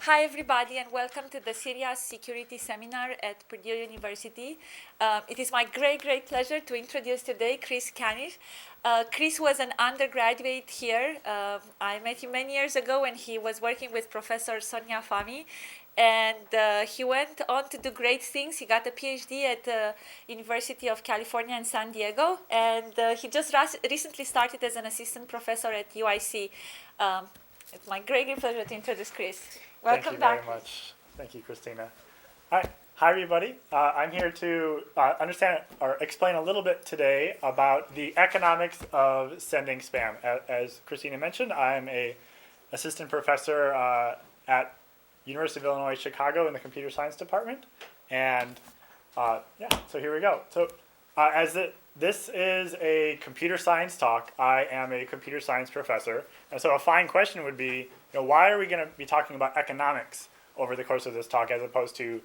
Hi, everybody, and welcome to the CERIAS Security Seminar at Purdue University. It is my great pleasure to introduce today Chris Kanich. Chris was an undergraduate here. I met him many years ago when he was working with Professor Sonia Fahmy, and he went on to do great things. He got a PhD at the University of California in San Diego, and he just recently started as an assistant professor at UIC. It's my great pleasure to introduce Chris. Welcome back. Thank you very much. Thank you, Christina. Hi, everybody. I'm here to understand or explain a little bit today about the economics of sending spam. As Christina mentioned, I'm a assistant professor at University of Illinois Chicago in the computer science department, and so here we go. So this is a computer science talk. I am a computer science professor, and so a fine question would be, why are we going to be talking about economics over the course of this talk as opposed to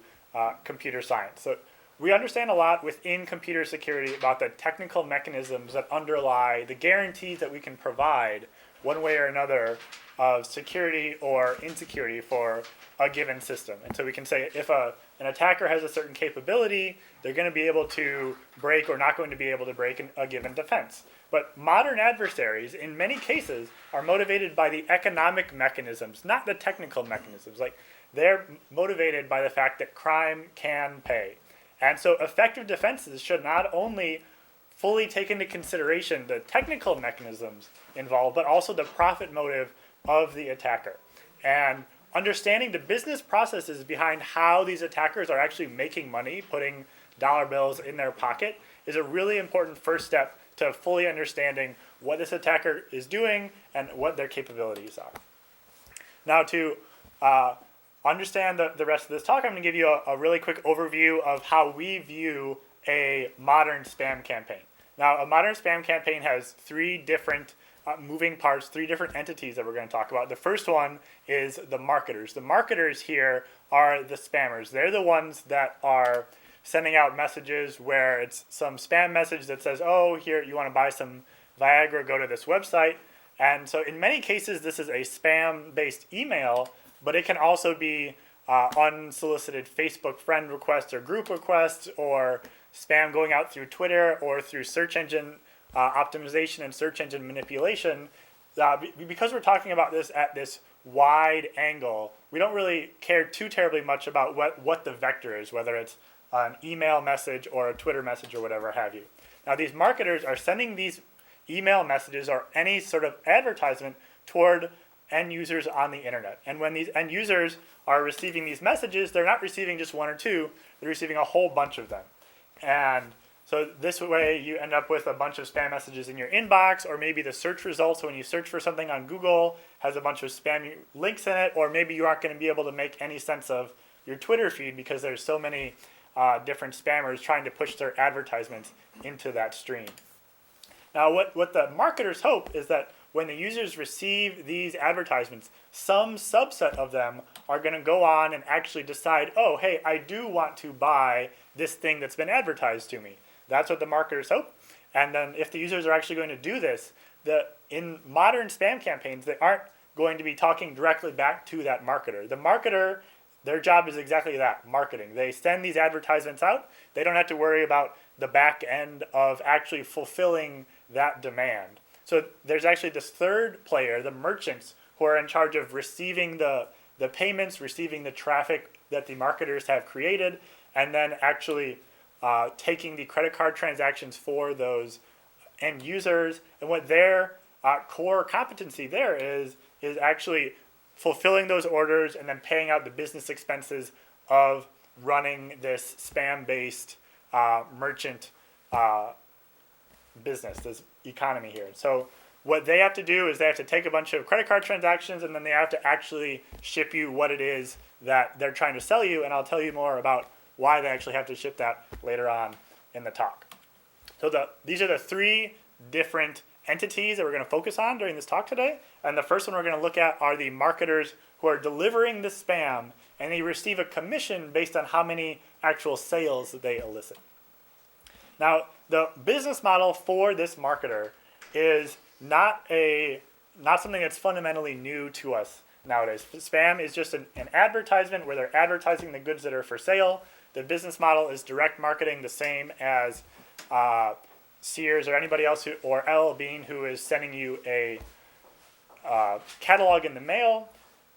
computer science? So we understand a lot within computer security about the technical mechanisms that underlie the guarantees that we can provide one way or another of security or insecurity for a given system. And so we can say if an attacker has a certain capability, they're going to be able to break or not going to be able to break a given defense. But modern adversaries, in many cases, are motivated by the economic mechanisms, not the technical mechanisms. Like, they're motivated by the fact that crime can pay. And so effective defenses should not only fully take into consideration the technical mechanisms involved, but also the profit motive of the attacker. And understanding the business processes behind how these attackers are actually making money, putting dollar bills in their pocket, is a really important first step to fully understanding what this attacker is doing and what their capabilities are. Now, to understand the rest of this talk, I'm going to give you a really quick overview of how we view a modern spam campaign. Now, a modern spam campaign has three different moving parts, three different entities that we're going to talk about. The first one is the marketers. The marketers here are the spammers. They're the ones that are sending out messages where it's some spam message that says, oh, here, you want to buy some Viagra, go to this website. And so in many cases, this is a spam-based email, but it can also be unsolicited Facebook friend requests or group requests, or spam going out through Twitter or through search engine optimization and search engine manipulation. Because we're talking about this at this wide angle, we don't really care too terribly much about what the vector is, whether it's an email message or a Twitter message or whatever have you. Now, these marketers are sending these email messages or any sort of advertisement toward end users on the internet. And when these end users are receiving these messages, they're not receiving just one or two, they're receiving a whole bunch of them. And so this way you end up with a bunch of spam messages in your inbox, or maybe the search results when you search for something on Google has a bunch of spam links in it, or maybe you aren't going to be able to make any sense of your Twitter feed because there's so many different spammers trying to push their advertisements into that stream. Now, what the marketers hope is that when the users receive these advertisements, some subset of them are going to go on and actually decide, oh, hey, I do want to buy this thing that's been advertised to me. That's what the marketers hope. And then if the users are actually going to do this, in modern spam campaigns, they aren't going to be talking directly back to that marketer. The marketer, their job is exactly that, marketing. They send these advertisements out. They don't have to worry about the back end of actually fulfilling that demand. So there's actually this third player, the merchants, who are in charge of receiving the payments, receiving the traffic that the marketers have created, and then actually taking the credit card transactions for those end users. And what their core competency there is actually fulfilling those orders and then paying out the business expenses of running this spam-based merchant business, this economy here. So what they have to do is they have to take a bunch of credit card transactions, and then they have to actually ship you what it is that they're trying to sell you, and I'll tell you more about why they actually have to ship that later on in the talk. So these are the three different entities that we're going to focus on during this talk today. And the first one we're going to look at are the marketers who are delivering the spam, and they receive a commission based on how many actual sales that they elicit. Now, the business model for this marketer is not something that's fundamentally new to us nowadays. Spam is just an advertisement where they're advertising the goods that are for sale. The business model is direct marketing, the same as Sears or anybody else or LL Bean who is sending you a catalog in the mail.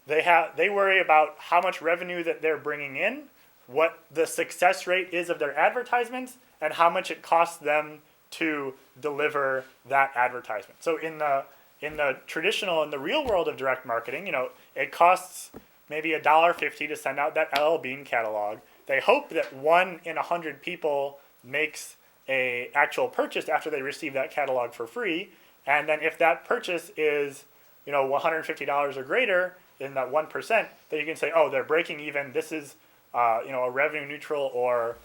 They worry about how much revenue that they're bringing in, what the success rate is of their advertisements, and how much it costs them to deliver that advertisement. So in the real world of direct marketing, it costs maybe $1.50 to send out that LL Bean catalog. They hope that 1 in 100 people makes a actual purchase after they receive that catalog for free. And then if that purchase is, $150 or greater in that 1%, then you can say, oh, they're breaking even. This is, a revenue neutral or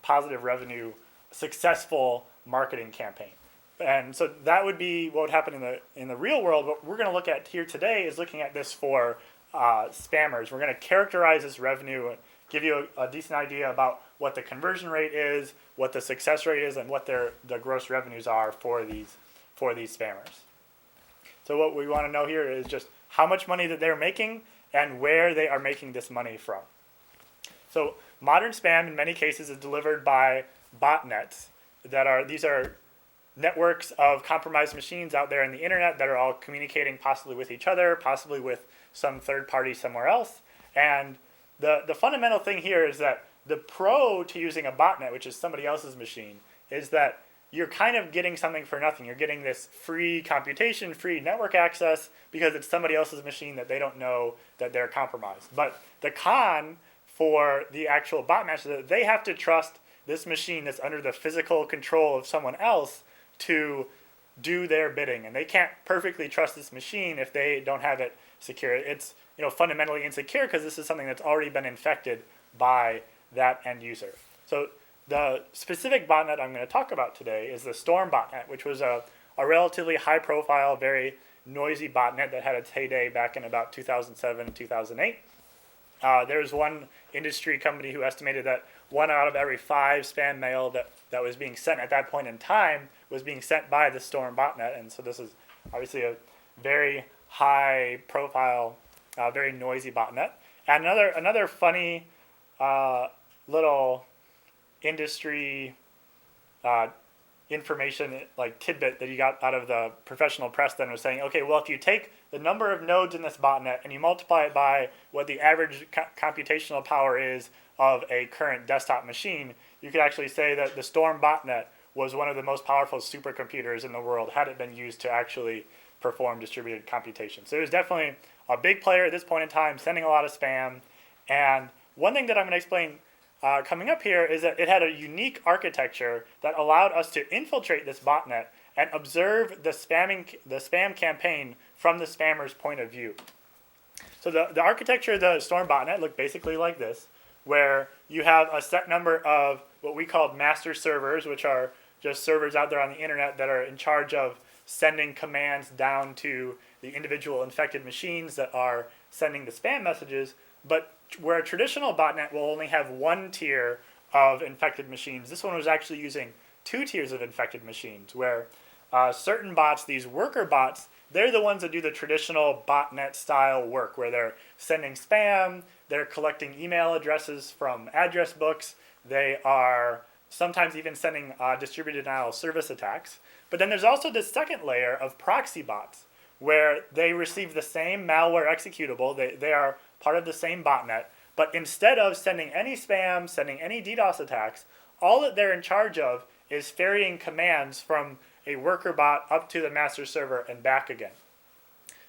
positive revenue successful marketing campaign. And so that would be what would happen in the real world. What we're going to look at here today is looking at this for spammers. We're going to characterize this revenue, give you a decent idea about what the conversion rate is, what the success rate is, and what the gross revenues are for these spammers. So what we want to know here is just how much money that they're making and where they are making this money from. So modern spam in many cases is delivered by botnets. These are networks of compromised machines out there in the internet that are all communicating possibly with each other, possibly with some third party somewhere else. And the fundamental thing here is that the pro to using a botnet, which is somebody else's machine, is that you're kind of getting something for nothing. You're getting this free computation, free network access, because it's somebody else's machine that they don't know that they're compromised. But the con for the actual botnet is that they have to trust this machine that's under the physical control of someone else to do their bidding. And they can't perfectly trust this machine if they don't have it secure. It's fundamentally insecure because this is something that's already been infected by that end user. So the specific botnet I'm going to talk about today is the Storm botnet, which was a relatively high-profile, very noisy botnet that had its heyday back in about 2007 and 2008. There's one industry company who estimated that 1 out of every 5 spam mail that was being sent at that point in time was being sent by the Storm botnet. And so this is obviously a very high-profile, very noisy botnet. And another funny little industry information like tidbit that you got out of the professional press then was saying, okay, well, if you take the number of nodes in this botnet and you multiply it by what the average computational power is of a current desktop machine, you could actually say that the Storm botnet was one of the most powerful supercomputers in the world had it been used to actually perform distributed computation. So it was definitely a big player at this point in time, sending a lot of spam. And one thing that I'm going to explain coming up here is that it had a unique architecture that allowed us to infiltrate this botnet and observe the spam campaign from the spammer's point of view. So the architecture of the Storm botnet looked basically like this, where you have a set number of what we called master servers, which are just servers out there on the internet that are in charge of sending commands down to the individual infected machines that are sending the spam messages. But where a traditional botnet will only have 1 tier of infected machines, this one was actually using 2 tiers of infected machines, where certain bots, these worker bots, they're the ones that do the traditional botnet style work, where they're sending spam, they're collecting email addresses from address books, they are sometimes even sending distributed denial of service attacks. But then there's also this second layer of proxy bots, where they receive the same malware executable, they are part of the same botnet, but instead of sending any spam, sending any DDoS attacks, all that they're in charge of is ferrying commands from a worker bot up to the master server and back again.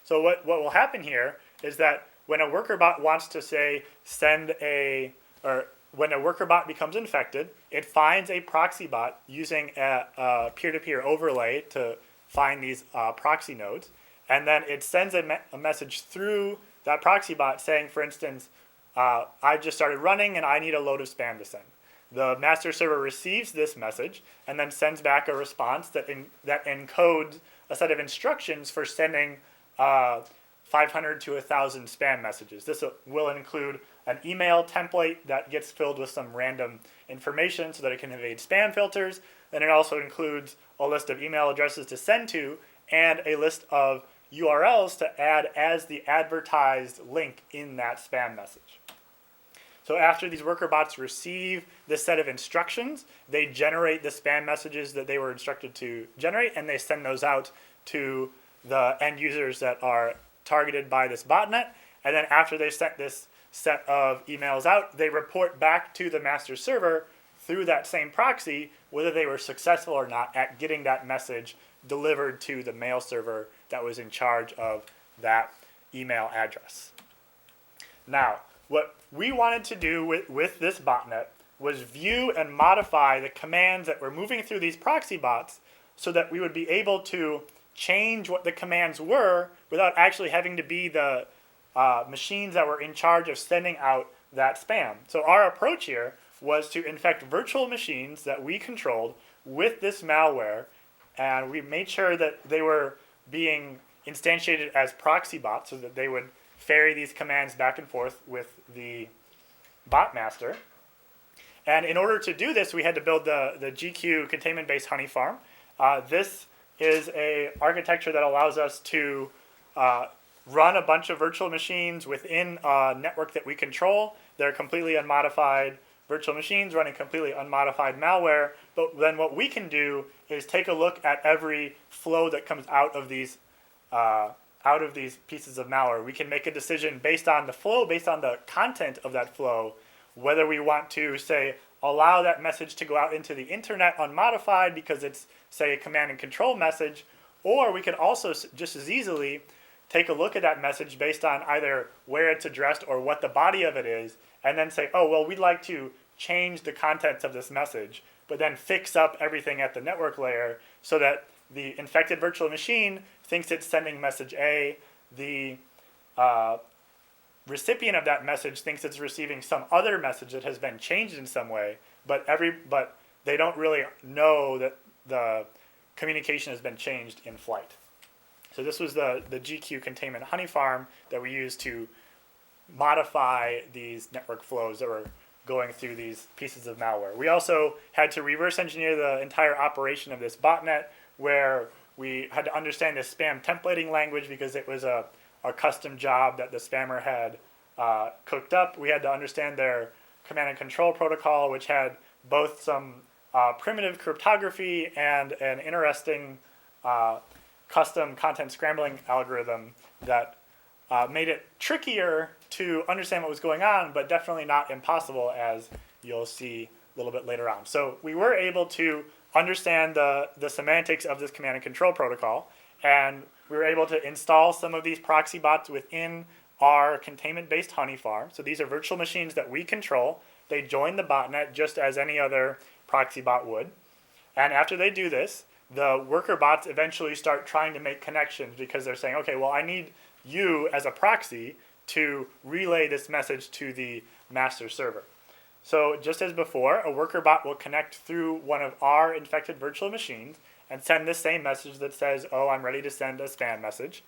So what will happen here is that when a worker bot wants to say when a worker bot becomes infected, it finds a proxy bot using a peer-to-peer overlay to find these proxy nodes, and then it sends a message through that proxy bot saying, for instance, I just started running and I need a load of spam to send. The master server receives this message and then sends back a response that encodes a set of instructions for sending 500 to 1,000 spam messages. This will include an email template that gets filled with some random information so that it can evade spam filters. Then it also includes a list of email addresses to send to and a list of URLs to add as the advertised link in that spam message. So after these worker bots receive this set of instructions, they generate the spam messages that they were instructed to generate, and they send those out to the end users that are targeted by this botnet. And then after they sent this set of emails out, they report back to the master server through that same proxy whether they were successful or not at getting that message delivered to the mail server that was in charge of that email address. Now, what we wanted to do with this botnet was view and modify the commands that were moving through these proxy bots so that we would be able to change what the commands were without actually having to be the machines that were in charge of sending out that spam. So our approach here was to infect virtual machines that we controlled with this malware, and we made sure that they were being instantiated as proxy bots so that they would ferry these commands back and forth with the bot master. And in order to do this, we had to build the GQ containment-based honey farm. This is an architecture that allows us to run a bunch of virtual machines within a network that we control. They're completely unmodified virtual machines running completely unmodified malware. But then what we can do is take a look at every flow that comes out of these pieces of malware. We can make a decision based on the flow, based on the content of that flow, whether we want to, say, allow that message to go out into the internet unmodified because it's, say, a command and control message, or we could also just as easily take a look at that message based on either where it's addressed or what the body of it is, and then say, oh, well, we'd like to change the contents of this message, but then fix up everything at the network layer so that the infected virtual machine thinks it's sending message A, the recipient of that message thinks it's receiving some other message that has been changed in some way, but they don't really know that the communication has been changed in flight. So this was the GQ containment honey farm that we used to modify these network flows that were going through these pieces of malware. We also had to reverse engineer the entire operation of this botnet, where we had to understand the spam templating language because it was a custom job that the spammer had cooked up. We had to understand their command and control protocol, which had both some primitive cryptography and an interesting custom content scrambling algorithm that made it trickier to understand what was going on, but definitely not impossible, as you'll see a little bit later on. So we were able to understand the semantics of this command and control protocol, and we were able to install some of these proxy bots within our containment-based honey farm. So these are virtual machines that we control. They join the botnet just as any other proxy bot would. And after they do this, the worker bots eventually start trying to make connections because they're saying, okay, well, I need you as a proxy to relay this message to the master server. So just as before, a worker bot will connect through one of our infected virtual machines and send this same message that says, oh, I'm ready to send a spam message.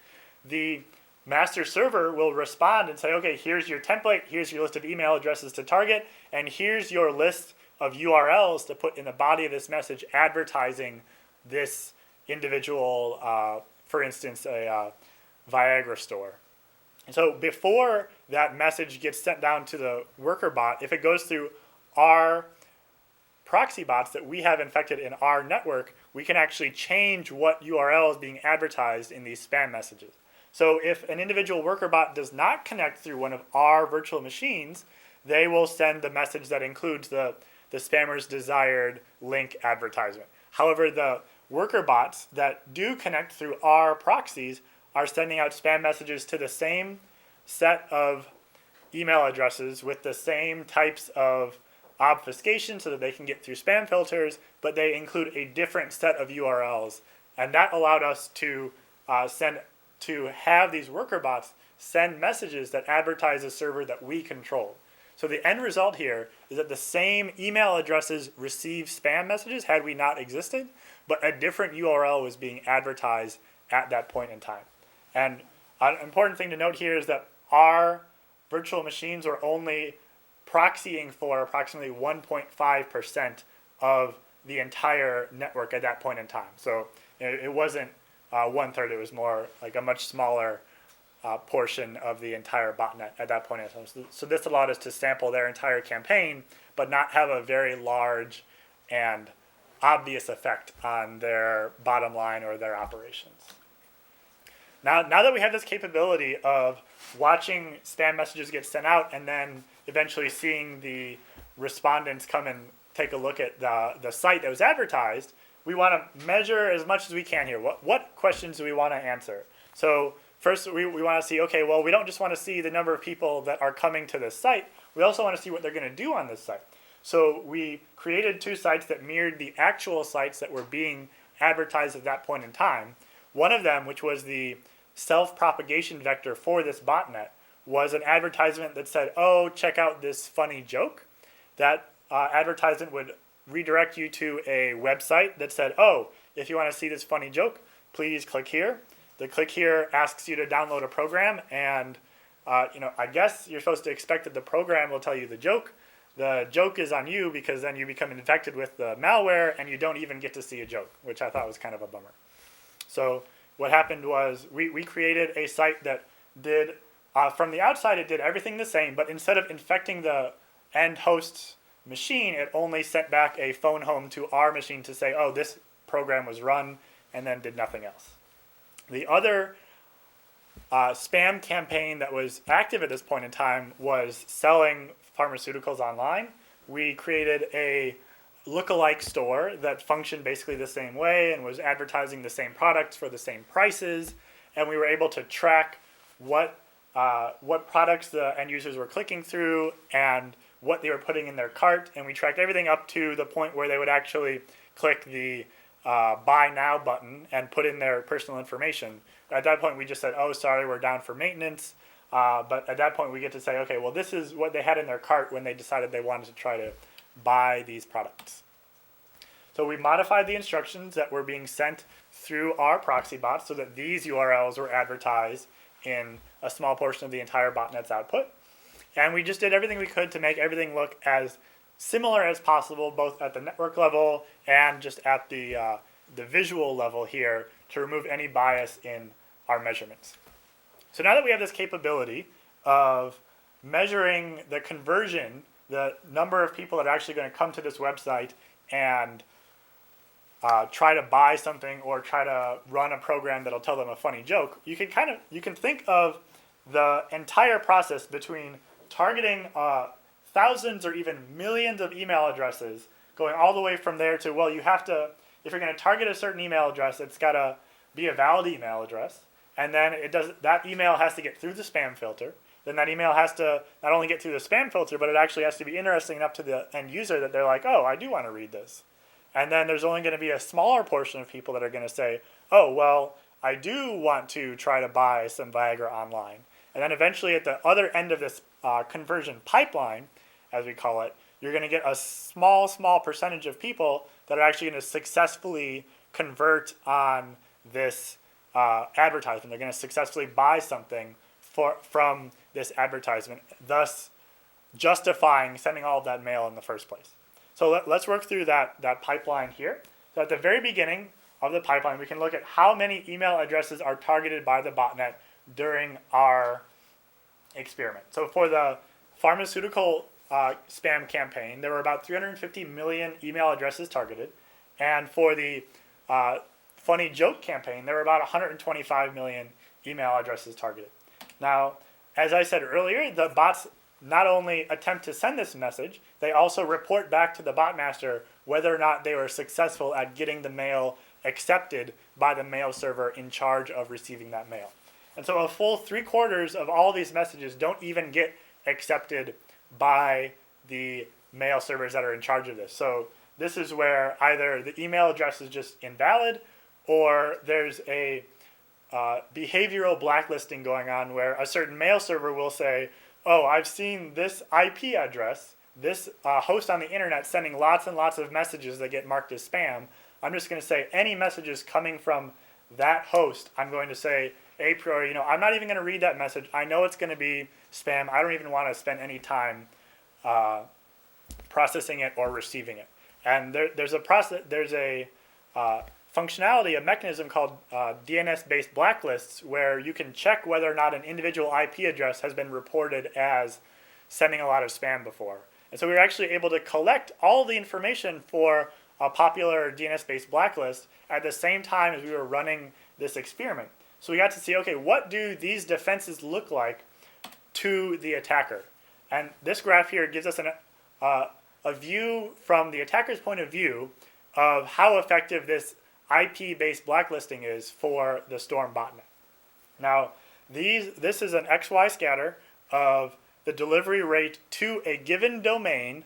The master server will respond and say, okay, here's your template, here's your list of email addresses to target, and here's your list of URLs to put in the body of this message advertising this individual, for instance, a Viagra store. And so before that message gets sent down to the worker bot, if it goes through our proxy bots that we have infected in our network, we can actually change what URL is being advertised in these spam messages. So if an individual worker bot does not connect through one of our virtual machines, they will send the message that includes the spammer's desired link advertisement. However, the worker bots that do connect through our proxies are sending out spam messages to the same set of email addresses with the same types of obfuscation so that they can get through spam filters, but they include a different set of URLs. And that allowed us to have these worker bots send messages that advertise a server that we control. So the end result here is that the same email addresses receive spam messages had we not existed, but a different URL was being advertised at that point in time. And an important thing to note here is that our virtual machines were only proxying for approximately 1.5% of the entire network at that point in time. So it wasn't 1/3. It was more like a much smaller portion of the entire botnet at that point in time. So this allowed us to sample their entire campaign, but not have a very large and obvious effect on their bottom line or their operations. Now that we have this capability of watching spam messages get sent out and then eventually seeing the respondents come and take a look at the site that was advertised, we want to measure as much as we can here. What questions do we want to answer? So first, we want to see, okay, well, we don't just want to see the number of people that are coming to this site. We also want to see what they're going to do on this site. So we created 2 sites that mirrored the actual sites that were being advertised at that point in time. One of them, which was the self-propagation vector for this botnet, was an advertisement that said, oh, check out this funny joke. That advertisement would redirect you to a website that said, oh, if you want to see this funny joke, please click here. The click here asks you to download a program, and I guess you're supposed to expect that the program will tell you the joke. The joke is on you because then you become infected with the malware and you don't even get to see a joke, which I thought was kind of a bummer. So what happened was we created a site that did, from the outside, it did everything the same, but instead of infecting the end host's machine, it only sent back a phone home to our machine to say, oh, this program was run, and then did nothing else. The other spam campaign that was active at this point in time was selling pharmaceuticals online. We created a lookalike store that functioned basically the same way and was advertising the same products for the same prices, and we were able to track what products the end users were clicking through and what they were putting in their cart, and we tracked everything up to the point where they would actually click the buy now button and put in their personal information. At that point, we just said, oh, sorry, we're down for maintenance. But at that point, we get to say, okay, well, this is what they had in their cart when they decided they wanted to try to buy these products. So we modified the instructions that were being sent through our proxy bot so that these URLs were advertised in a small portion of the entire botnet's output. And we just did everything we could to make everything look as similar as possible, both at the network level and just at the visual level here, to remove any bias in our measurements. So now that we have this capability of measuring the conversion, the number of people that are actually going to come to this website and try to buy something or try to run a program that'll tell them a funny joke, you can think of the entire process between targeting thousands or even millions of email addresses, going all the way from there to, well, you have to, if you're going to target a certain email address, it's got to be a valid email address, and then that email has to get through the spam filter. Then that email has to not only get through the spam filter, but it actually has to be interesting enough to the end user that they're like, oh, I do want to read this. And then there's only going to be a smaller portion of people that are going to say, oh, well, I do want to try to buy some Viagra online. And then eventually at the other end of this conversion pipeline, as we call it, you're going to get a small percentage of people that are actually going to successfully convert on this advertisement. They're going to successfully buy something from this advertisement, thus justifying sending all of that mail in the first place. So let's work through that pipeline here. So at the very beginning of the pipeline, we can look at how many email addresses are targeted by the botnet during our experiment. So for the pharmaceutical spam campaign, there were about 350 million email addresses targeted. And for the funny joke campaign, there were about 125 million email addresses targeted. Now, as I said earlier, the bots not only attempt to send this message, they also report back to the botmaster whether or not they were successful at getting the mail accepted by the mail server in charge of receiving that mail. And so a full 3/4 of all these messages don't even get accepted by the mail servers that are in charge of this. So this is where either the email address is just invalid, or there's a behavioral blacklisting going on where a certain mail server will say, oh, I've seen this IP address, this host on the internet sending lots and lots of messages that get marked as spam. I'm just going to say any messages coming from that host, I'm going to say a priori, I'm not even going to read that message. I know it's going to be spam. I don't even want to spend any time processing it or receiving it. And there's a functionality, a mechanism called DNS-based blacklists, where you can check whether or not an individual IP address has been reported as sending a lot of spam before. And so we were actually able to collect all the information for a popular DNS-based blacklist at the same time as we were running this experiment. So we got to see, okay, what do these defenses look like to the attacker? And this graph here gives us a view from the attacker's point of view of how effective this IP-based blacklisting is for the Storm botnet. Now, this is an XY scatter of the delivery rate to a given domain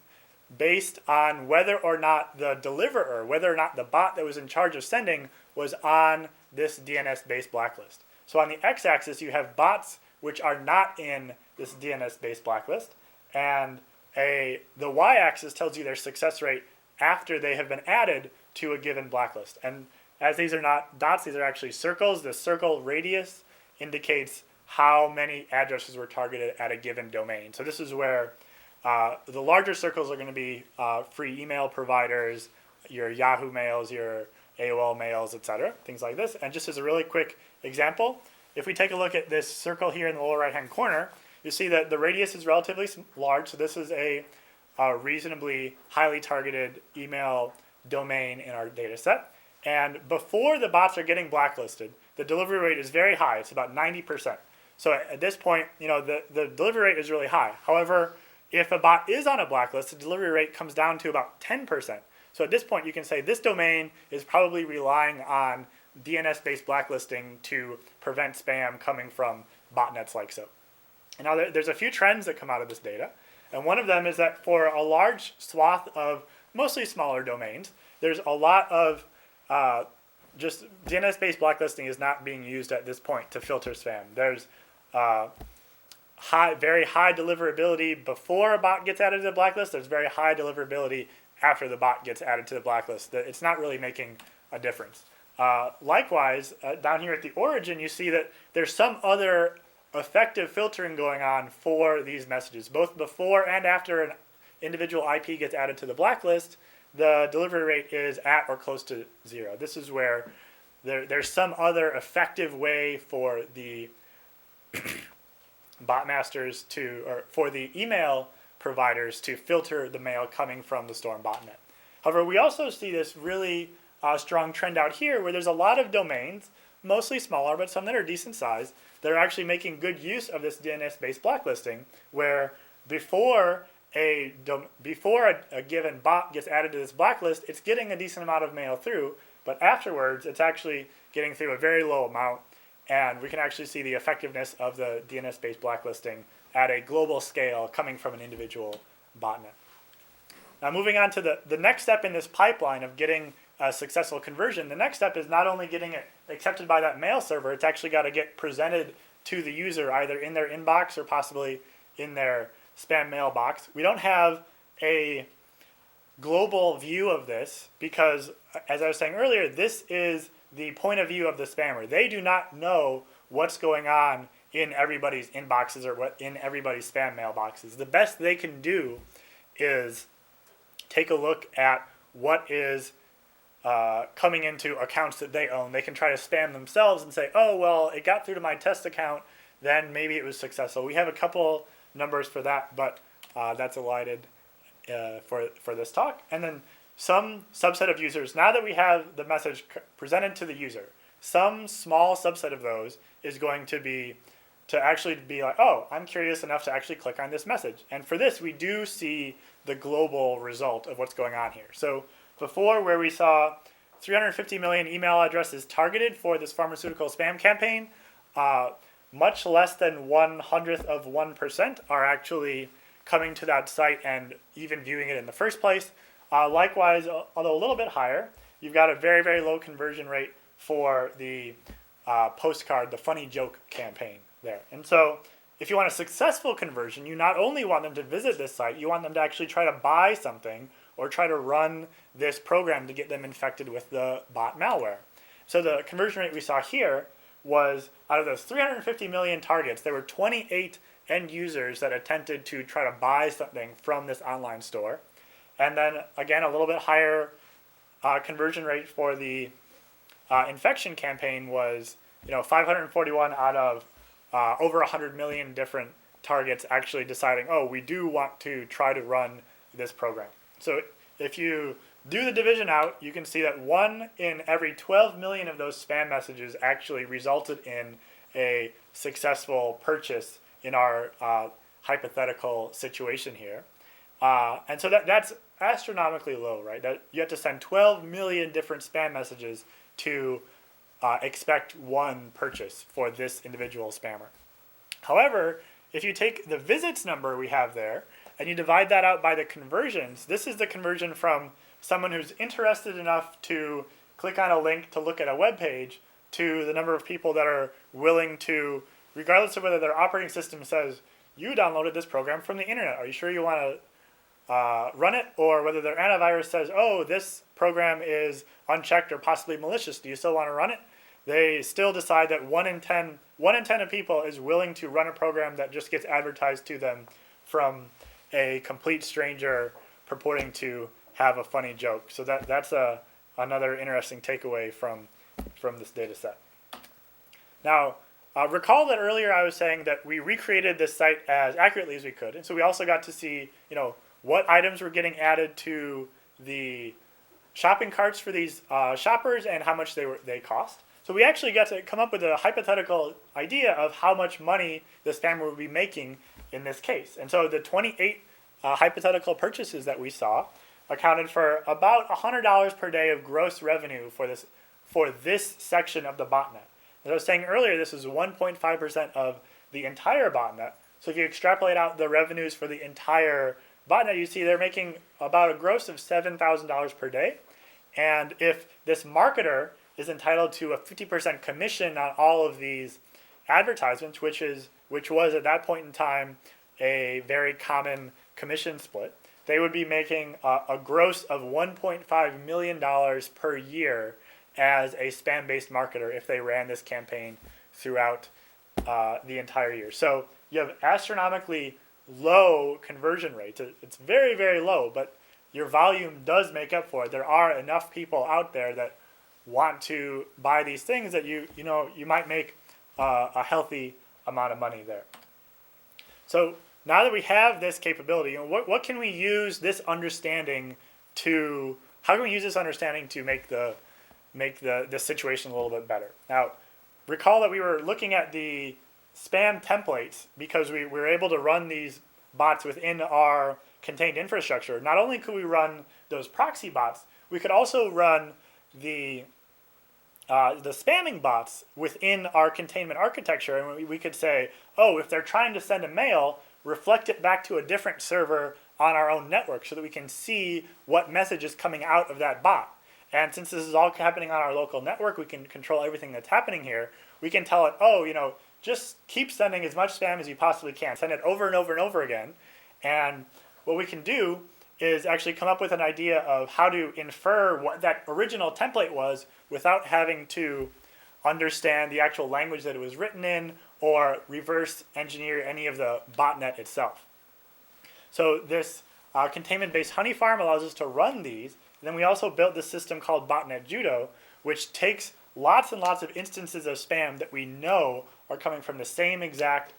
based on whether or not the deliverer, whether or not the bot that was in charge of sending was on this DNS-based blacklist. So on the x-axis, you have bots which are not in this DNS-based blacklist, and the y-axis tells you their success rate after they have been added to a given blacklist. And as these are not dots, these are actually circles. The circle radius indicates how many addresses were targeted at a given domain. So this is where the larger circles are going to be free email providers, your Yahoo mails, your AOL mails, etc., things like this. And just as a really quick example, if we take a look at this circle here in the lower right-hand corner, you see that the radius is relatively large. So this is a reasonably highly targeted email domain in our data set. And before the bots are getting blacklisted, the delivery rate is very high. It's about 90%. So at this point, the delivery rate is really high. However, if a bot is on a blacklist, the delivery rate comes down to about 10%. So at this point, you can say this domain is probably relying on DNS-based blacklisting to prevent spam coming from botnets like so. And now there's a few trends that come out of this data. And one of them is that for a large swath of mostly smaller domains, there's a lot of just DNS-based blacklisting is not being used at this point to filter spam. There's very high deliverability before a bot gets added to the blacklist. There's very high deliverability after the bot gets added to the blacklist. It's not really making a difference. Likewise, down here at the origin, you see that there's some other effective filtering going on for these messages. Both before and after an individual IP gets added to the blacklist, the delivery rate is at or close to 0. This is where there's some other effective way for the bot masters or for the email providers to filter the mail coming from the Storm botnet. However, we also see this really strong trend out here where there's a lot of domains, mostly smaller, but some that are decent size, that are actually making good use of this DNS-based blacklisting, where before a given bot gets added to this blacklist, it's getting a decent amount of mail through, but afterwards, it's actually getting through a very low amount, and we can actually see the effectiveness of the DNS-based blacklisting at a global scale coming from an individual botnet. Now, moving on to the next step in this pipeline of getting a successful conversion, the next step is not only getting it accepted by that mail server, it's actually got to get presented to the user either in their inbox or possibly in their spam mailbox. We don't have a global view of this because, as I was saying earlier, this is the point of view of the spammer. They do not know what's going on in everybody's inboxes or what in everybody's spam mailboxes. The best they can do is take a look at what is coming into accounts that they own. They can try to spam themselves and say, oh, well, it got through to my test account, then maybe it was successful. We have a couple numbers for that, but that's elided for this talk. And then some subset of users, now that we have the message presented to the user, some small subset of those is going to actually be like, oh, I'm curious enough to actually click on this message. And for this, we do see the global result of what's going on here. So before, where we saw 350 million email addresses targeted for this pharmaceutical spam campaign, much less than 1/100% are actually coming to that site and even viewing it in the first place. Likewise, although a little bit higher, you've got a very, very low conversion rate for the postcard, the funny joke campaign there. And so if you want a successful conversion, you not only want them to visit this site, you want them to actually try to buy something or try to run this program to get them infected with the bot malware. So the conversion rate we saw here was, out of those 350 million targets, there were 28 end users that attempted to try to buy something from this online store. And then, again, a little bit higher conversion rate for the infection campaign was 541 out of over 100 million different targets actually deciding, oh, we do want to try to run this program. So if you do the division out, you can see that 1 in every 12 million of those spam messages actually resulted in a successful purchase in our hypothetical situation here. And so that's astronomically low, right? That you have to send 12 million different spam messages to expect one purchase for this individual spammer. However, if you take the visits number we have there and you divide that out by the conversions, this is the conversion from someone who's interested enough to click on a link to look at a web page to the number of people that are willing to, regardless of whether their operating system says, you downloaded this program from the internet, are you sure you want to run it? Or whether their antivirus says, oh, this program is unchecked or possibly malicious, do you still want to run it? They still decide that 1 in 10 of people is willing to run a program that just gets advertised to them from a complete stranger purporting to have a funny joke. So that's another interesting takeaway from this data set. Now, recall that earlier I was saying that we recreated this site as accurately as we could. And so we also got to see, what items were getting added to the shopping carts for these shoppers and how much they cost. So we actually got to come up with a hypothetical idea of how much money the spammer would be making in this case. And so the 28 hypothetical purchases that we saw accounted for about $100 per day of gross revenue for this section of the botnet. As I was saying earlier, this is 1.5% of the entire botnet. So if you extrapolate out the revenues for the entire botnet, you see they're making about a gross of $7,000 per day. And if this marketer is entitled to a 50% commission on all of these advertisements, which was at that point in time a very common commission split, they would be making a gross of $1.5 million per year as a spam-based marketer if they ran this campaign throughout the entire year. So you have astronomically low conversion rates. It's very, very low, but your volume does make up for it. There are enough people out there that want to buy these things that you might make a healthy amount of money there. So now that we have this capability, what can we use this understanding to? How can we use this understanding to make the situation a little bit better? Now, recall that we were looking at the spam templates because we were able to run these bots within our contained infrastructure. Not only could we run those proxy bots, we could also run the spamming bots within our containment architecture, and we could say, oh, if they're trying to send a mail, reflect it back to a different server on our own network so that we can see what message is coming out of that bot. And since this is all happening on our local network, we can control everything that's happening here. We can tell it, oh, just keep sending as much spam as you possibly can. Send it over and over and over again. And what we can do is actually come up with an idea of how to infer what that original template was without having to understand the actual language that it was written in or reverse engineer any of the botnet itself. So this containment-based honey farm allows us to run these. And then we also built this system called botnet judo, which takes lots and lots of instances of spam that we know are coming from the same exact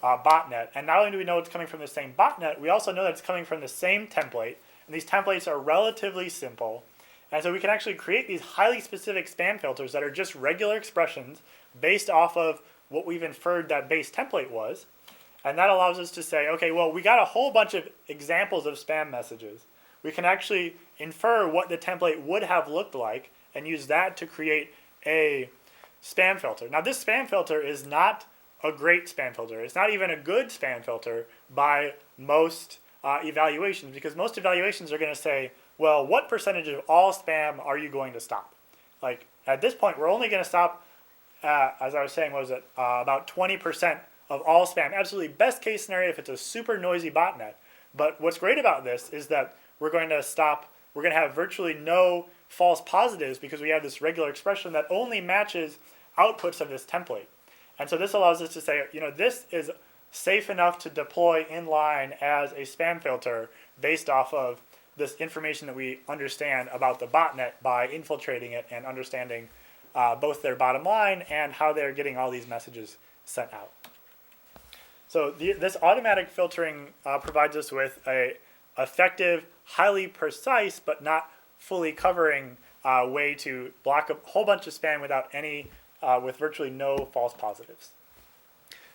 botnet. And not only do we know it's coming from the same botnet, we also know that it's coming from the same template. And these templates are relatively simple. And so we can actually create these highly specific spam filters that are just regular expressions based off of what we've inferred that base template was. And that allows us to say, okay, well, we got a whole bunch of examples of spam messages. We can actually infer what the template would have looked like and use that to create a spam filter. Now, this spam filter is not a great spam filter. It's not even a good spam filter by most evaluations, because most evaluations are going to say, well, what percentage of all spam are you going to stop? Like, at this point, we're only going to stop, as I was saying, about 20% of all spam. Absolutely best case scenario if it's a super noisy botnet. But what's great about this is that we're going to have virtually no false positives because we have this regular expression that only matches outputs of this template. And so this allows us to say, this is safe enough to deploy in line as a spam filter based off of this information that we understand about the botnet by infiltrating it and understanding both their bottom line and how they're getting all these messages sent out. So this automatic filtering provides us with a effective, highly precise, but not fully covering way to block a whole bunch of spam without any, with virtually no false positives.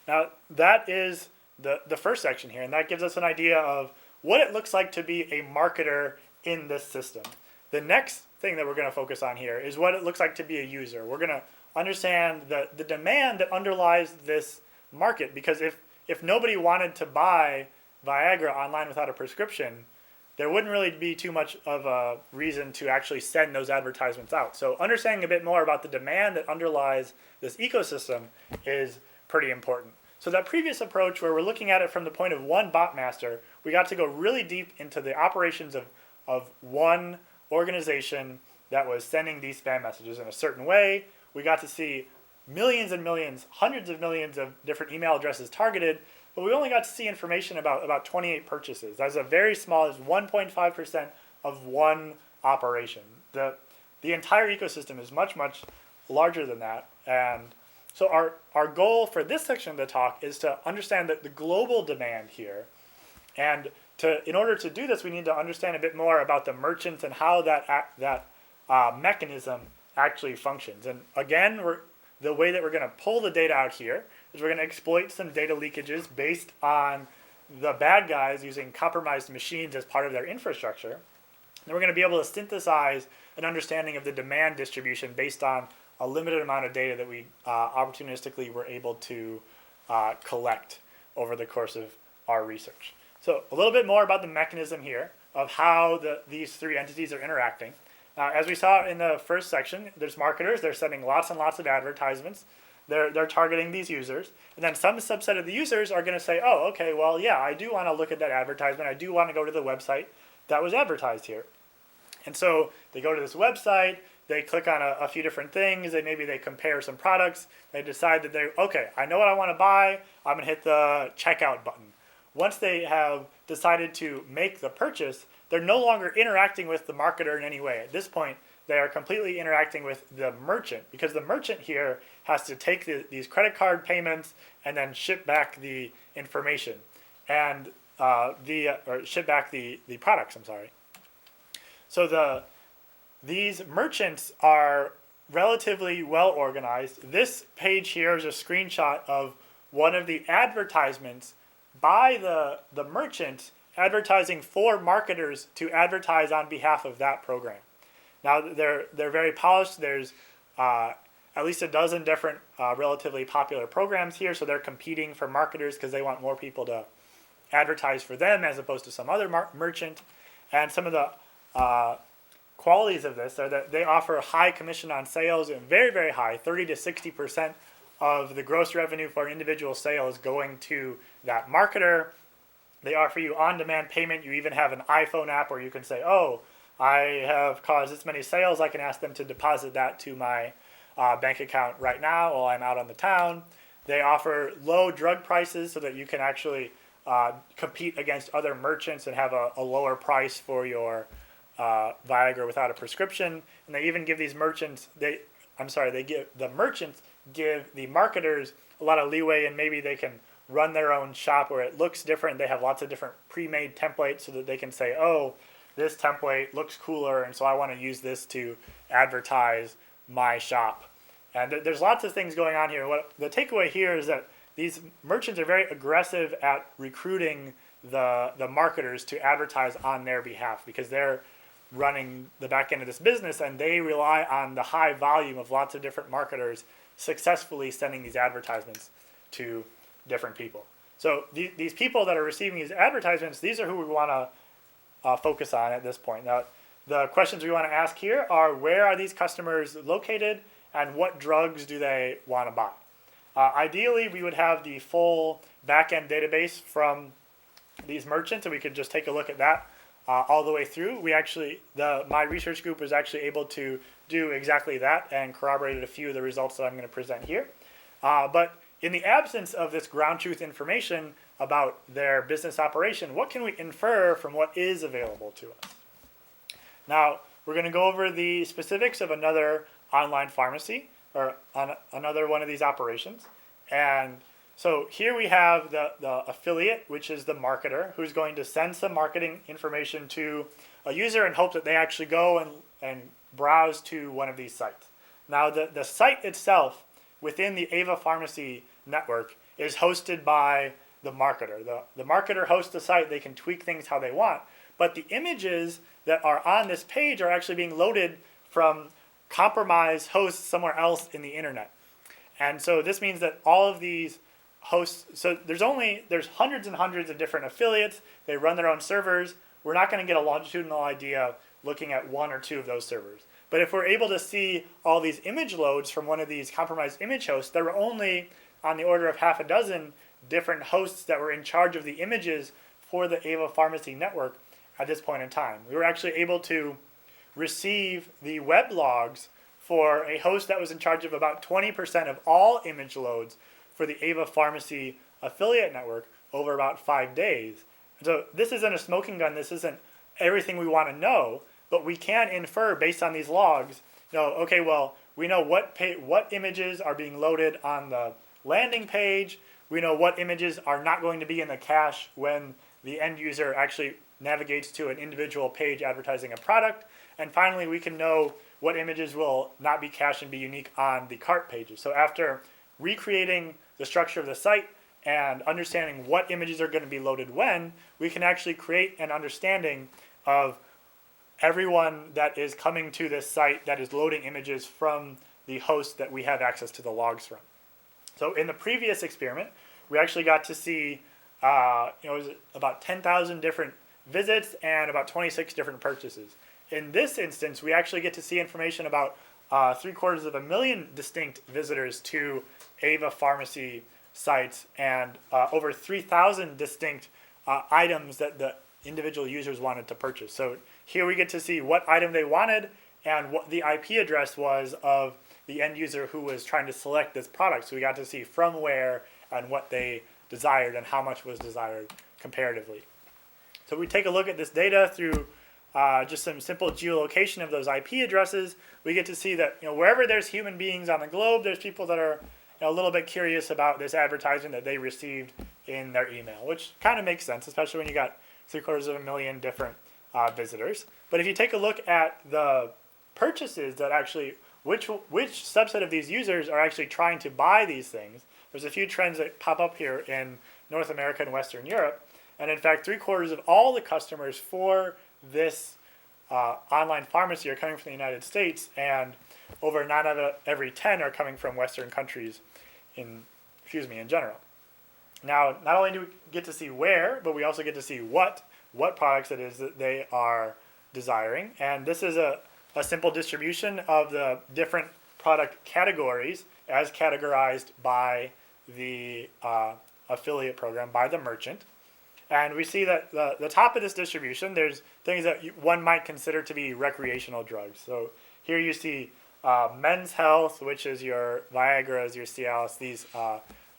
Now that is the first section here, and that gives us an idea of what it looks like to be a marketer in this system. The next thing that we're going to focus on here is what it looks like to be a user. We're going to understand the demand that underlies this market, because if nobody wanted to buy Viagra online without a prescription, there wouldn't really be too much of a reason to actually send those advertisements out. So understanding a bit more about the demand that underlies this ecosystem is pretty important. So that previous approach where we're looking at it from the point of one bot master, we got to go really deep into the operations of one organization that was sending these spam messages in a certain way. We got to see millions and millions, hundreds of millions of different email addresses targeted, but we only got to see information about 28 purchases. That's a very small, it's 1.5% of one operation. The entire ecosystem is much, much larger than that. And so our goal for this section of the talk is to understand the global demand here. And in order to do this, we need to understand a bit more about the merchants and how that mechanism actually functions. And again, the way that we're going to pull the data out here is we're going to exploit some data leakages based on the bad guys using compromised machines as part of their infrastructure. And we're going to be able to synthesize an understanding of the demand distribution based on a limited amount of data that we opportunistically were able to collect over the course of our research. So a little bit more about the mechanism here of how these three entities are interacting. As we saw in the first section, there's marketers. They're sending lots and lots of advertisements. They're targeting these users. And then some subset of the users are going to say, oh, okay, well, yeah, I do want to look at that advertisement. I do want to go to the website that was advertised here. And so they go to this website. They click on a few different things. Maybe they compare some products. They decide that okay, I know what I want to buy. I'm going to hit the checkout button. Once they have decided to make the purchase, they're no longer interacting with the marketer in any way. At this point, they are completely interacting with the merchant, because the merchant here has to take these credit card payments and then ship back the information and or ship back the products. I'm sorry. So these merchants are relatively well organized. This page here is a screenshot of one of the advertisements by the merchant advertising for marketers to advertise on behalf of that program. Now they're very polished. There's at least a dozen different relatively popular programs here, so they're competing for marketers because they want more people to advertise for them as opposed to some other merchant. And some of the qualities of this are that they offer high commission on sales, and very, very high, 30 to 60% of the gross revenue for an individual sale is going to that marketer. They offer you on-demand payment. You even have an iPhone app where you can say, oh, I have caused this many sales. I can ask them to deposit that to my bank account right now while I'm out on the town. They offer low drug prices so that you can actually compete against other merchants and have a lower price for your Viagra without a prescription. And they even give these merchants, the merchants give the marketers a lot of leeway, and maybe they can run their own shop where it looks different. They have lots of different pre-made templates so that they can say, oh, this template looks cooler, and so I want to use this to advertise my shop. And there's lots of things going on here. What the takeaway here is that these merchants are very aggressive at recruiting the marketers to advertise on their behalf, because they're running the back end of this business, and they rely on the high volume of lots of different marketers successfully sending these advertisements to different people. So these people that are receiving these advertisements, these are who we want to focus on at this point. Now, the questions we want to ask here are, where are these customers located, and what drugs do they want to buy? Ideally, we would have the full back-end database from these merchants, and we could just take a look at that all the way through. My research group was actually able to do exactly that and corroborated a few of the results that I'm going to present here. But in the absence of this ground truth information about their business operation, what can we infer from what is available to us? Now, we're going to go over the specifics of another online pharmacy. or on another one of these operations. And so here we have the affiliate, which is the marketer, who's going to send some marketing information to a user in hope that they actually go and browse to one of these sites. Now the site itself within the Eva Pharmacy network is hosted by the marketer. The marketer hosts the site. They can tweak things how they want. But the images that are on this page are actually being loaded from compromised hosts somewhere else in the internet. And so this means that all of these hosts, so there's hundreds and hundreds of different affiliates. They run their own servers. We're not going to get a longitudinal idea looking at one or two of those servers. But if we're able to see all these image loads from one of these compromised image hosts, there were only on the order of half a dozen different hosts that were in charge of the images for the Eva Pharmacy network at this point in time. We were actually able to receive the web logs for a host that was in charge of about 20% of all image loads for the Eva Pharmacy affiliate network over about 5 days. So this isn't a smoking gun. This isn't everything we want to know, but we can infer based on these logs, okay, well, we know what images are being loaded on the landing page. We know what images are not going to be in the cache when the end user actually navigates to an individual page advertising a product. And finally, we can know what images will not be cached and be unique on the cart pages. So after recreating the structure of the site and understanding what images are going to be loaded when, we can actually create an understanding of everyone that is coming to this site that is loading images from the host that we have access to the logs from. So in the previous experiment, we actually got to see it was about 10,000 different visits and about 26 different purchases. In this instance, we actually get to see information about 750,000 distinct visitors to Eva Pharmacy sites and over 3,000 distinct items that the individual users wanted to purchase. So here we get to see what item they wanted and what the IP address was of the end user who was trying to select this product. So we got to see from where and what they desired and how much was desired comparatively. So we take a look at this data through just some simple geolocation of those IP addresses. We get to see that wherever there's human beings on the globe, there's people that are a little bit curious about this advertisement that they received in their email, which kind of makes sense, especially when you got 750,000 different visitors. But if you take a look at the purchases that actually, which subset of these users are actually trying to buy these things, there's a few trends that pop up here in North America and Western Europe. And in fact, 3/4 of all the customers for this online pharmacy are coming from the United States, and over 9 out of every 10 are coming from Western countries in general. Now, not only do we get to see where, but we also get to see what products it is that they are desiring. And this is a simple distribution of the different product categories as categorized by the affiliate program, by the merchant. And we see that the top of this distribution, there's things that one might consider to be recreational drugs. So here you see men's health, which is your Viagra's, your Cialis, these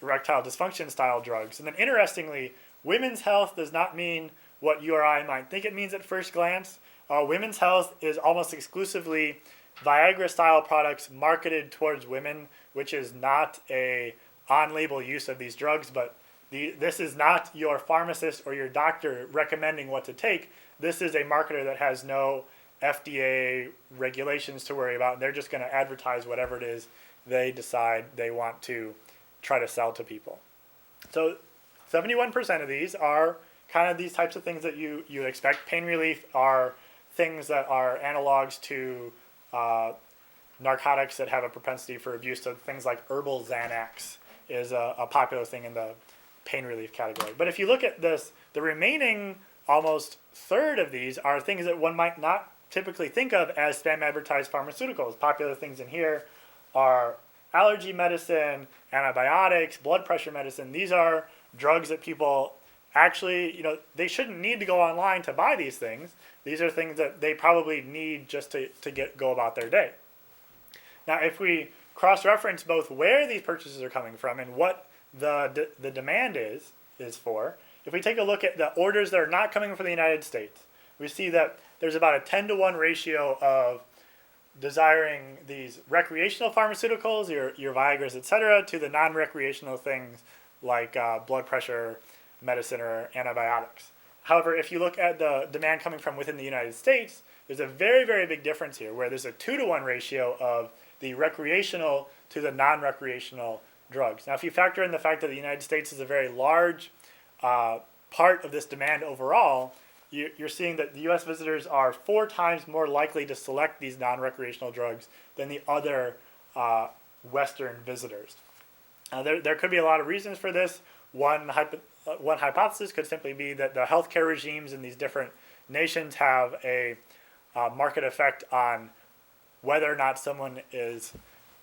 erectile dysfunction style drugs. And then interestingly, women's health does not mean what you or I might think it means at first glance. Women's health is almost exclusively Viagra style products marketed towards women, which is not a on-label use of these drugs, but this is not your pharmacist or your doctor recommending what to take. This is a marketer that has no FDA regulations to worry about. They're just going to advertise whatever it is they decide they want to try to sell to people. So 71% of these are kind of these types of things that you expect. Pain relief are things that are analogs to narcotics that have a propensity for abuse. So things like herbal Xanax is a popular thing in the pain relief category. But if you look at this, the remaining almost third of these are things that one might not typically think of as spam advertised pharmaceuticals. Popular things in here are allergy medicine, antibiotics, blood pressure medicine. These are drugs that people actually, they shouldn't need to go online to buy these things. These are things that they probably need just to go about their day. Now, if we cross-reference both where these purchases are coming from and what the demand is for, if we take a look at the orders that are not coming from the United States, we see that there's about a 10-to-1 ratio of desiring these recreational pharmaceuticals, your Viagras, etc., to the non-recreational things like blood pressure medicine or antibiotics. However, if you look at the demand coming from within the United States, there's a very, very big difference here where there's a 2-to-1 ratio of the recreational to the non-recreational drugs. Now, if you factor in the fact that the United States is a very large part of this demand overall, you're seeing that the U.S. visitors are 4 times more likely to select these non-recreational drugs than the other Western visitors. There could be a lot of reasons for this. One hypothesis could simply be that the healthcare regimes in these different nations have a market effect on whether or not someone is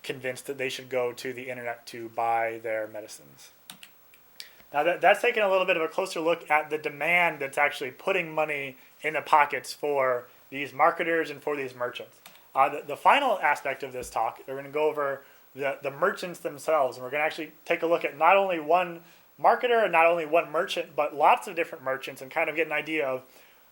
convinced that they should go to the internet to buy their medicines. Now that's taking a little bit of a closer look at the demand that's actually putting money in the pockets for these marketers and for these merchants. The final aspect of this talk, we're going to go over the merchants themselves, and we're going to actually take a look at not only one marketer and not only one merchant, but lots of different merchants, and kind of get an idea of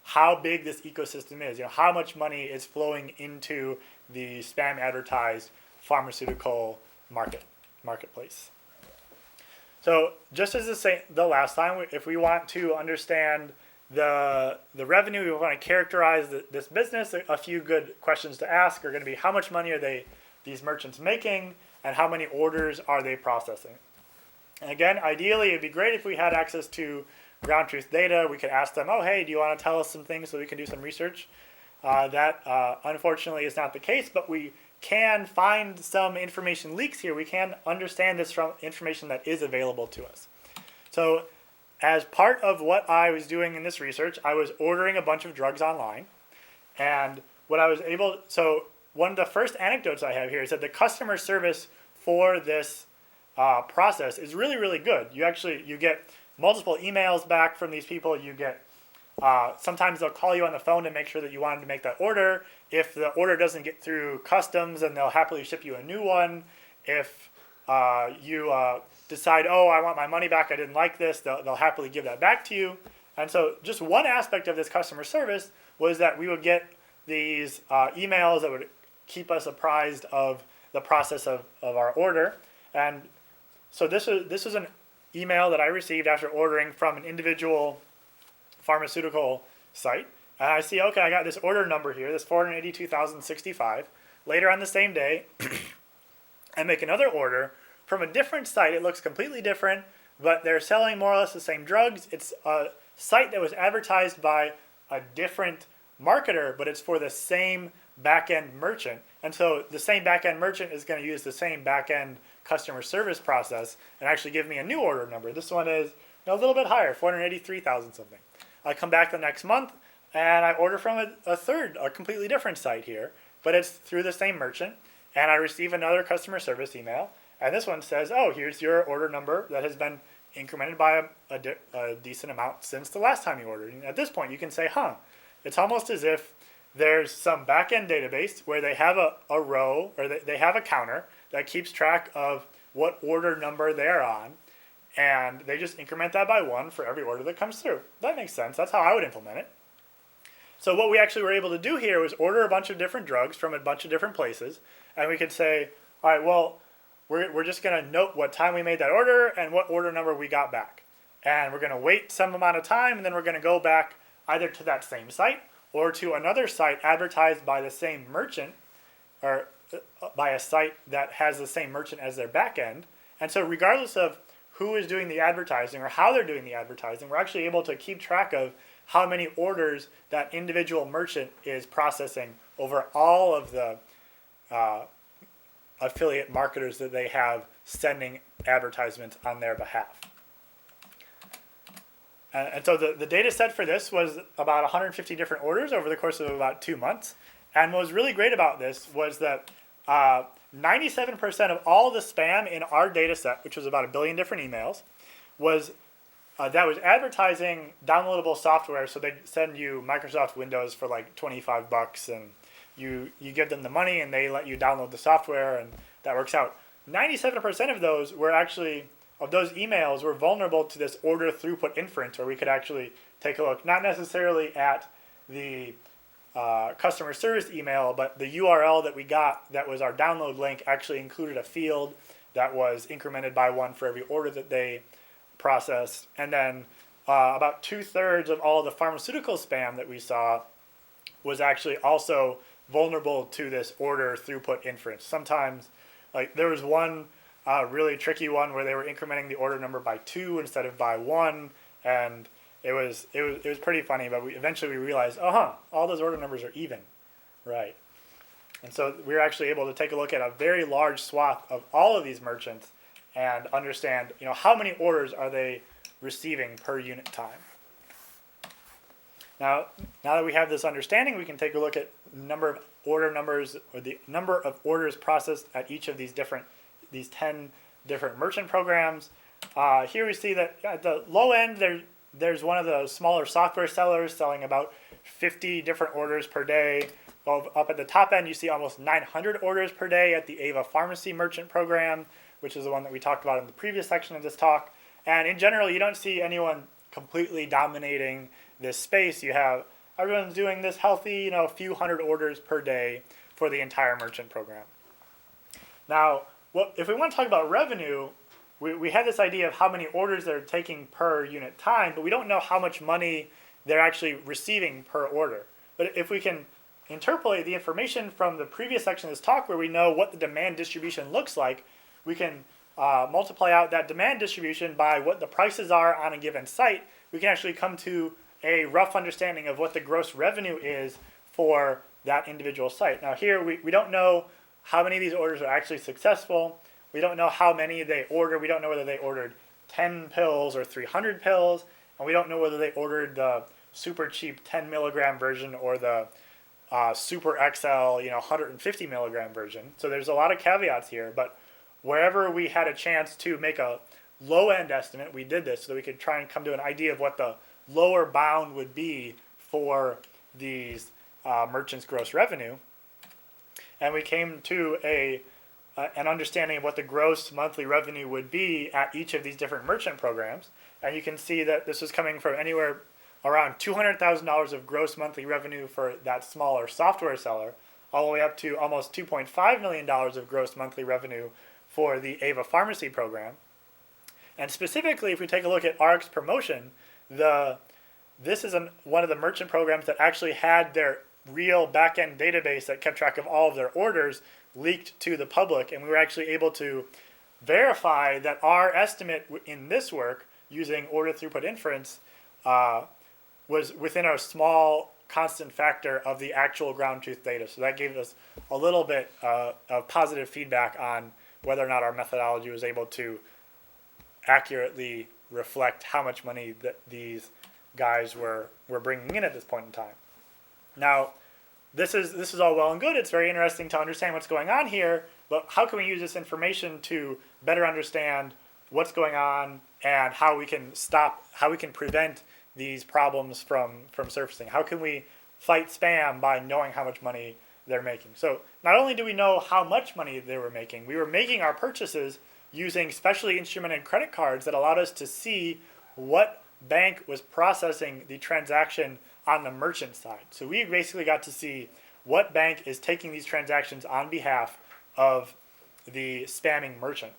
how big this ecosystem is. How much money is flowing into the spam advertised pharmaceutical marketplace. So just as the last time, if we want to understand the revenue, we want to characterize this business, a few good questions to ask are going to be how much money are these merchants making and how many orders are they processing. And again, ideally, it'd be great if we had access to ground truth data. We could ask them, oh, hey, do you want to tell us some things so we can do some research? That unfortunately is not the case, but we can find some information leaks here. We can understand this from information that is available to us. So as part of what I was doing in this research, I was ordering a bunch of drugs online. And what I was so one of the first anecdotes I have here is that the customer service for this process is really, really good. You get multiple emails back from these people. You get sometimes they'll call you on the phone to make sure that you wanted to make that order. If the order doesn't get through customs, then they'll happily ship you a new one. If you decide, oh, I want my money back, I didn't like this, they'll happily give that back to you. And so just one aspect of this customer service was that we would get these emails that would keep us apprised of the process of our order. And so this was an email that I received after ordering from an individual pharmaceutical site. And I see, okay, I got this order number here, this 482,065. Later on the same day, I make another order from a different site. It looks completely different, but they're selling more or less the same drugs. It's a site that was advertised by a different marketer, but it's for the same back-end merchant. And so the same back-end merchant is going to use the same back-end customer service process and actually give me a new order number. This one is a little bit higher, 483,000 something. I come back the next month and I order from a completely different site here, but it's through the same merchant, and I receive another customer service email, and this one says, oh, here's your order number that has been incremented by a decent amount since the last time you ordered. And at this point, you can say, it's almost as if there's some back-end database where they have a row, or they have a counter that keeps track of what order number they're on, and they just increment that by 1 for every order that comes through. That makes sense. That's how I would implement it. So what we actually were able to do here was order a bunch of different drugs from a bunch of different places, and we could say, all right, well, we're just going to note what time we made that order and what order number we got back. And we're going to wait some amount of time, and then we're going to go back either to that same site or to another site advertised by the same merchant, or by a site that has the same merchant as their back end. And so regardless of who is doing the advertising or how they're doing the advertising, we're actually able to keep track of how many orders that individual merchant is processing over all of the affiliate marketers that they have sending advertisements on their behalf. And so the data set for this was about 150 different orders over the course of about 2 months. And what was really great about this was that 97% of all the spam in our data set, which was about 1 billion different emails, was advertising downloadable software. So they send you Microsoft Windows for like $25, and you give them the money and they let you download the software, and that works out. 97% of those emails were vulnerable to this order throughput inference, where we could actually take a look, not necessarily at the customer service email, but the URL that we got that was our download link actually included a field that was incremented by 1 for every order that they processed. And then about 2/3 of all the pharmaceutical spam that we saw was actually also vulnerable to this order throughput inference. Sometimes, like there was one really tricky one where they were incrementing the order number by 2 instead of by 1, and it was pretty funny. But eventually we realized, all those order numbers are even, right? And so we were actually able to take a look at a very large swath of all of these merchants and understand, how many orders are they receiving per unit time. Now that we have this understanding, we can take a look at number of order numbers, or the number of orders processed at each of these 10 different merchant programs. Here we see that at the low end, there's one of the smaller software sellers selling about 50 different orders per day. Up at the top end, you see almost 900 orders per day at the Eva Pharmacy merchant program, which is the one that we talked about in the previous section of this talk. And in general, you don't see anyone completely dominating this space. You have everyone's doing this healthy, a few hundred orders per day for the entire merchant program. Now, if we want to talk about revenue, we have this idea of how many orders they're taking per unit time, but we don't know how much money they're actually receiving per order. But if we can interpolate the information from the previous section of this talk, where we know what the demand distribution looks like, we can multiply out that demand distribution by what the prices are on a given site. We can actually come to a rough understanding of what the gross revenue is for that individual site. Now here, we don't know how many of these orders are actually successful. We don't know how many they ordered. We don't know whether they ordered 10 pills or 300 pills. And we don't know whether they ordered the super cheap 10 milligram version or the super XL, 150 milligram version. So there's a lot of caveats here, but wherever we had a chance to make a low end estimate, we did this so that we could try and come to an idea of what the lower bound would be for these merchants' gross revenue. And we came to an understanding of what the gross monthly revenue would be at each of these different merchant programs. And you can see that this was coming from anywhere around $200,000 of gross monthly revenue for that smaller software seller, all the way up to almost $2.5 million of gross monthly revenue for the Eva Pharmacy program. And specifically, if we take a look at RX Promotion, this is one of the merchant programs that actually had their real back-end database that kept track of all of their orders leaked to the public, and we were actually able to verify that our estimate in this work using order throughput inference was within a small constant factor of the actual ground truth data. So that gave us a little bit of positive feedback on whether or not our methodology was able to accurately reflect how much money that these guys were bringing in at this point in time. Now, this is all well and good. It's very interesting to understand what's going on here, but how can we use this information to better understand what's going on and how we can prevent these problems from surfacing? How can we fight spam by knowing how much money they're making? So not only do we know how much money they were making, we were making our purchases using specially instrumented credit cards that allowed us to see what bank was processing the transaction on the merchant side. So we basically got to see what bank is taking these transactions on behalf of the spamming merchant.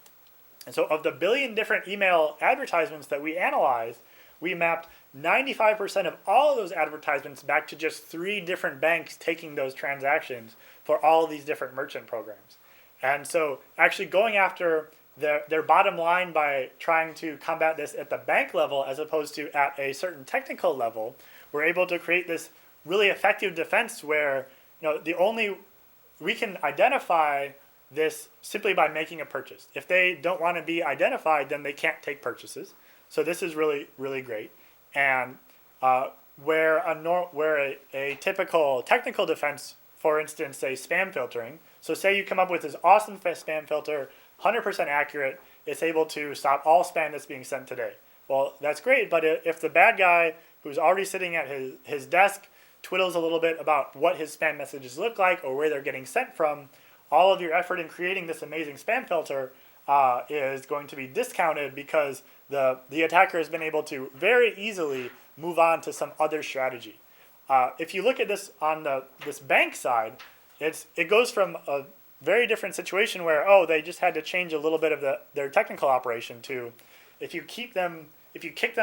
And so of the billion different email advertisements that we analyzed, we mapped 95% of all of those advertisements back to just 3 different banks taking those transactions for all of these different merchant programs. And so actually going after their bottom line by trying to combat this at the bank level as opposed to at a certain technical level, we're able to create this really effective defense where we can identify this simply by making a purchase. If they don't want to be identified, then they can't take purchases. So this is really, really great. And where a typical technical defense, for instance, say spam filtering. So say you come up with this awesome spam filter, 100% accurate, it's able to stop all spam that's being sent today. Well, that's great, but if the bad guy who's already sitting at his desk twiddles a little bit about what his spam messages look like or where they're getting sent from, all of your effort in creating this amazing spam filter is going to be discounted because the attacker has been able to very easily move on to some other strategy. If you look at this on this bank side, it goes from a very different situation where, they just had to change a little bit of their technical operation to, if you kick them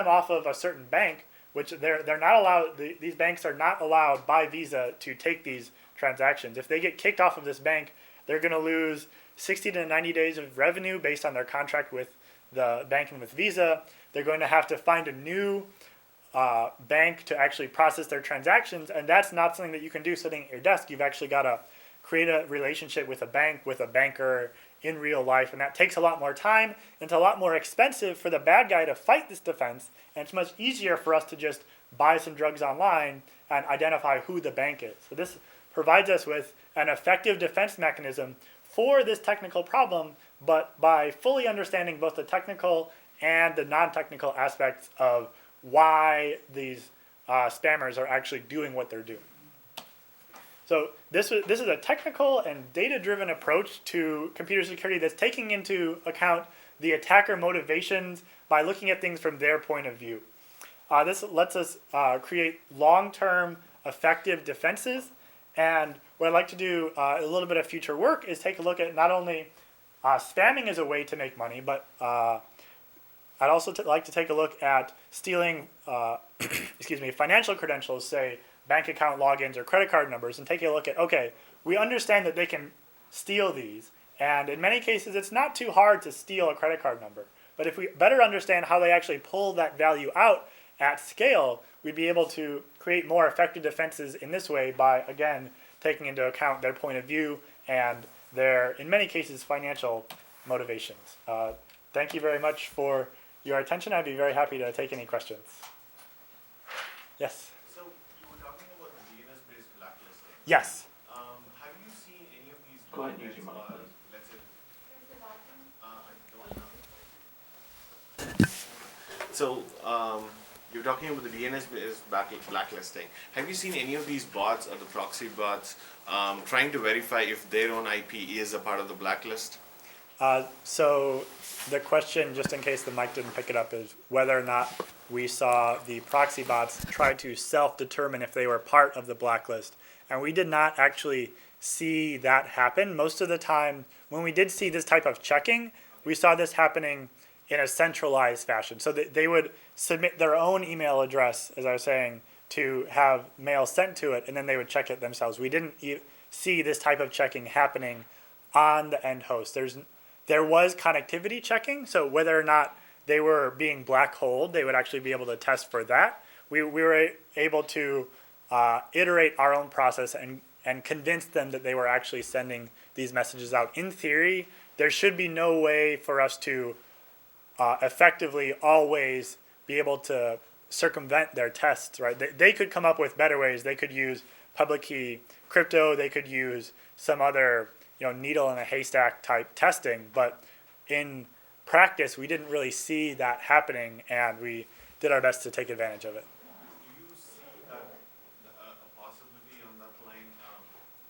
off of a certain bank, which they're not allowed, these banks are not allowed by Visa to take these transactions. If they get kicked off of this bank, they're going to lose 60 to 90 days of revenue based on their contract with the bank and with Visa. They're going to have to find a new bank to actually process their transactions, and that's not something that you can do sitting at your desk. You've actually got to create a relationship with a bank, with a banker in real life, and that takes a lot more time, and it's a lot more expensive for the bad guy to fight this defense, and it's much easier for us to just buy some drugs online and identify who the bank is. So this provides us with an effective defense mechanism for this technical problem, but by fully understanding both the technical and the non-technical aspects of why these spammers are actually doing what they're doing. So this is a technical and data-driven approach to computer security that's taking into account the attacker motivations by looking at things from their point of view. This lets us create long-term effective defenses. And what I'd like to do a little bit of future work is take a look at not only spamming as a way to make money, but I'd also like to take a look at stealing financial credentials, say bank account logins or credit card numbers, and take a look at, okay, we understand that they can steal these, and in many cases it's not too hard to steal a credit card number. But if we better understand how they actually pull that value out at scale, we'd be able to create more effective defenses in this way by, again, taking into account their point of view and their, in many cases, financial motivations. Thank you very much for your attention. I'd be very happy to take any questions. Yes? So you were talking about the DNS-based blacklisting. Yes. Have you seen any of these Go ahead and use your mic, botnets, please. let's say, I don't know. So you're talking about the DNS-based blacklisting. Have you seen any of these bots or the proxy bots trying to verify if their own IP is a part of the blacklist? So the question, just in case the mic didn't pick it up, is whether or not we saw the proxy bots try to self-determine if they were part of the blacklist. And we did not actually see that happen. Most of the time, when we did see this type of checking, we saw this happening in a centralized fashion. So they would submit their own email address, as I was saying, to have mail sent to it, and then they would check it themselves. We didn't see this type of checking happening on the end host. There was connectivity checking, so whether or not they were being black holed, they would actually be able to test for that. We were able to iterate our own process and convince them that they were actually sending these messages out. In theory, there should be no way for us to effectively always be able to circumvent their tests, right? They could come up with better ways. They could use public key crypto. They could use some other needle in a haystack type testing, but in practice, we didn't really see that happening, and we did our best to take advantage of it. Do you see that a possibility on that line?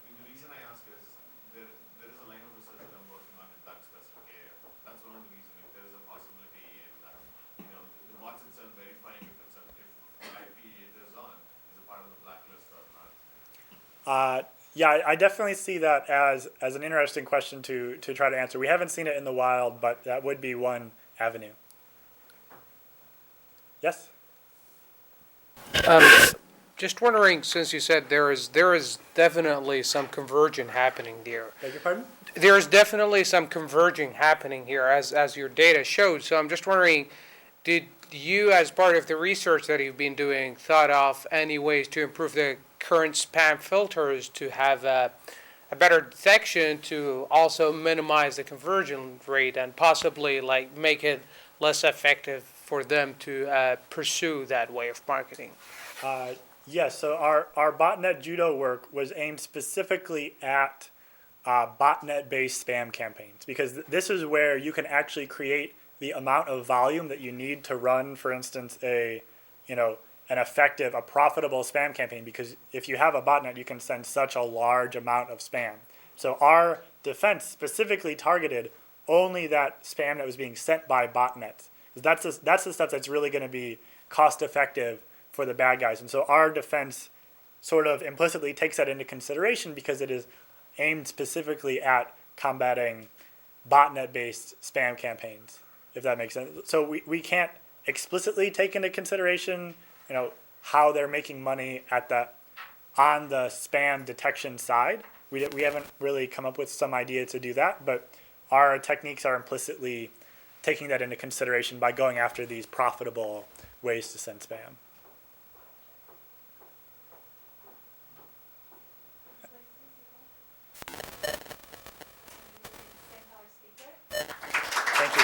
The reason I ask is there is a line of research that I'm working on in that specific area. That's one of the reasons. If there is a possibility in that, the bots itself verifying if IP it is on is a part of the blacklist or not. Yeah, I definitely see that as an interesting question to try to answer. We haven't seen it in the wild, but that would be one avenue. Yes? Just wondering, since you said there is definitely some convergence happening there. Beg your pardon? There is definitely some converging happening here, as your data showed. So I'm just wondering, did you, as part of the research that you've been doing, thought of any ways to improve the current spam filters to have a better detection to also minimize the conversion rate and possibly make it less effective for them to pursue that way of marketing? Yes, so our botnet judo work was aimed specifically at botnet-based spam campaigns, because this is where you can actually create the amount of volume that you need to run, for instance, an effective, a profitable spam campaign, because if you have a botnet, you can send such a large amount of spam. So our defense specifically targeted only that spam that was being sent by botnets. That's the stuff that's really going to be cost effective for the bad guys. And so our defense sort of implicitly takes that into consideration because it is aimed specifically at combating botnet-based spam campaigns, if that makes sense. So we can't explicitly take into consideration, how they're making money on the spam detection side. We haven't really come up with some idea to do that, but our techniques are implicitly taking that into consideration by going after these profitable ways to send spam. Thank you.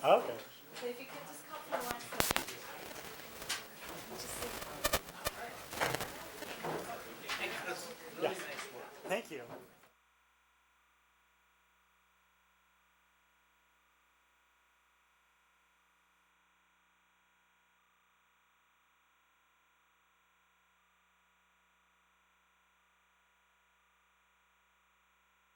Okay. So if you could just come for one